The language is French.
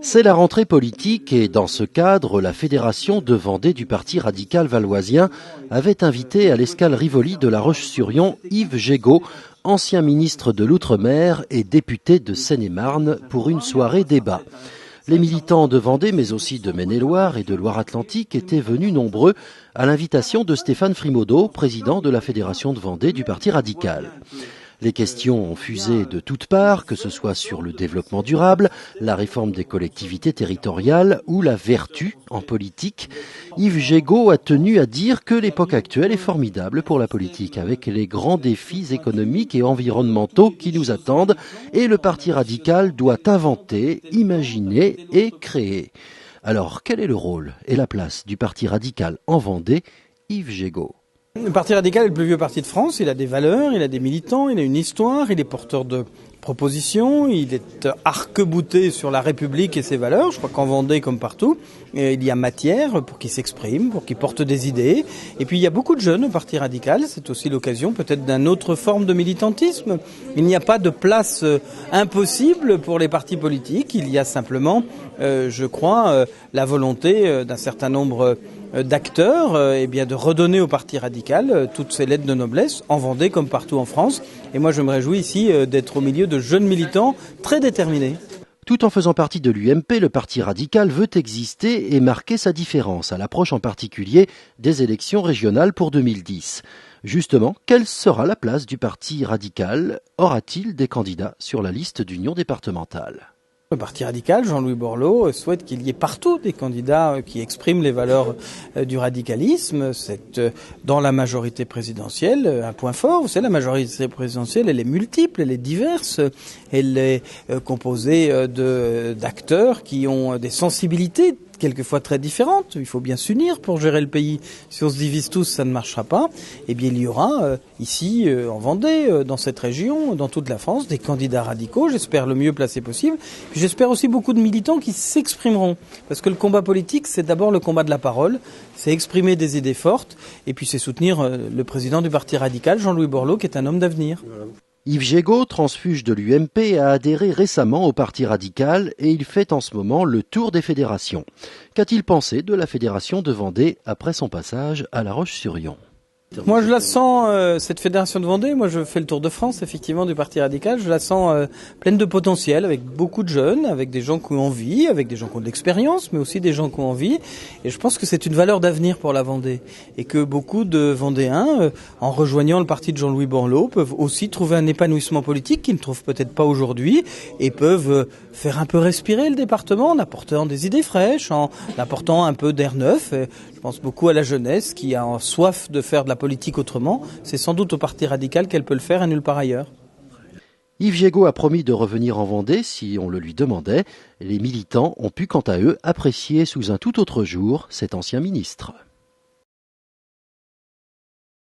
C'est la rentrée politique et dans ce cadre, la fédération de Vendée du Parti radical valoisien avait invité à l'escale Rivoli de La Roche-sur-Yon Yves Gégaud, ancien ministre de l'Outre-mer et député de Seine-et-Marne, pour une soirée débat. Les militants de Vendée, mais aussi de Maine-et-Loire et de Loire-Atlantique étaient venus nombreux à l'invitation de Stéphane Frimaudot, président de la fédération de Vendée du Parti radical. Les questions ont fusé de toutes parts, que ce soit sur le développement durable, la réforme des collectivités territoriales ou la vertu en politique. Yves Gégaud a tenu à dire que l'époque actuelle est formidable pour la politique, avec les grands défis économiques et environnementaux qui nous attendent, et le Parti radical doit inventer, imaginer et créer. Alors, quel est le rôle et la place du Parti radical en Vendée? Yves Gégaud. Le Parti radical est le plus vieux parti de France, il a des valeurs, il a des militants, il a une histoire, il est porteur de propositions, il est arc-bouté sur la République et ses valeurs. Je crois qu'en Vendée, comme partout, il y a matière pour qu'il s'exprime, pour qu'il porte des idées. Et puis il y a beaucoup de jeunes au Parti radical, c'est aussi l'occasion peut-être d'une autre forme de militantisme. Il n'y a pas de place impossible pour les partis politiques, il y a simplement, je crois, la volonté d'un certain nombre d'acteurs de redonner au Parti radical toutes ses lettres de noblesse, en Vendée comme partout en France. Et moi je me réjouis ici d'être au milieu de jeunes militants très déterminés. Tout en faisant partie de l'UMP, le Parti radical veut exister et marquer sa différence, à l'approche en particulier des élections régionales pour 2010. Justement, quelle sera la place du Parti radical? Aura-t-il des candidats sur la liste d'union départementale? Le Parti radical, Jean-Louis Borloo, souhaite qu'il y ait partout des candidats qui expriment les valeurs du radicalisme. C'est dans la majorité présidentielle un point fort. Vous savez, la majorité présidentielle, elle est multiple, elle est diverse. Elle est composée d'acteurs qui ont des sensibilités quelquefois très différentes. Il faut bien s'unir pour gérer le pays. Si on se divise tous, ça ne marchera pas. Eh bien, il y aura ici, en Vendée, dans cette région, dans toute la France, des candidats radicaux, j'espère le mieux placés possible. Puis j'espère aussi beaucoup de militants qui s'exprimeront. Parce que le combat politique, c'est d'abord le combat de la parole, c'est exprimer des idées fortes, et puis c'est soutenir le président du Parti radical, Jean-Louis Borloo, qui est un homme d'avenir. Yves Gégaud, transfuge de l'UMP, a adhéré récemment au Parti radical et il fait en ce moment le tour des fédérations. Qu'a-t-il pensé de la fédération de Vendée après son passage à La Roche-sur-Yon? Moi je la sens, cette fédération de Vendée, moi je fais le tour de France effectivement du Parti radical, je la sens pleine de potentiel, avec beaucoup de jeunes, avec des gens qui ont envie, avec des gens qui ont de l'expérience, mais aussi des gens qui ont envie. Et je pense que c'est une valeur d'avenir pour la Vendée. Et que beaucoup de Vendéens, en rejoignant le parti de Jean-Louis Borloo, peuvent aussi trouver un épanouissement politique qu'ils ne trouvent peut-être pas aujourd'hui, et peuvent faire un peu respirer le département en apportant des idées fraîches, en apportant un peu d'air neuf. Et je pense beaucoup à la jeunesse qui a soif de faire de la politique autrement. C'est sans doute au Parti radical qu'elle peut le faire et nulle part ailleurs. Yves Gégaud a promis de revenir en Vendée si on le lui demandait. Les militants ont pu quant à eux apprécier sous un tout autre jour cet ancien ministre.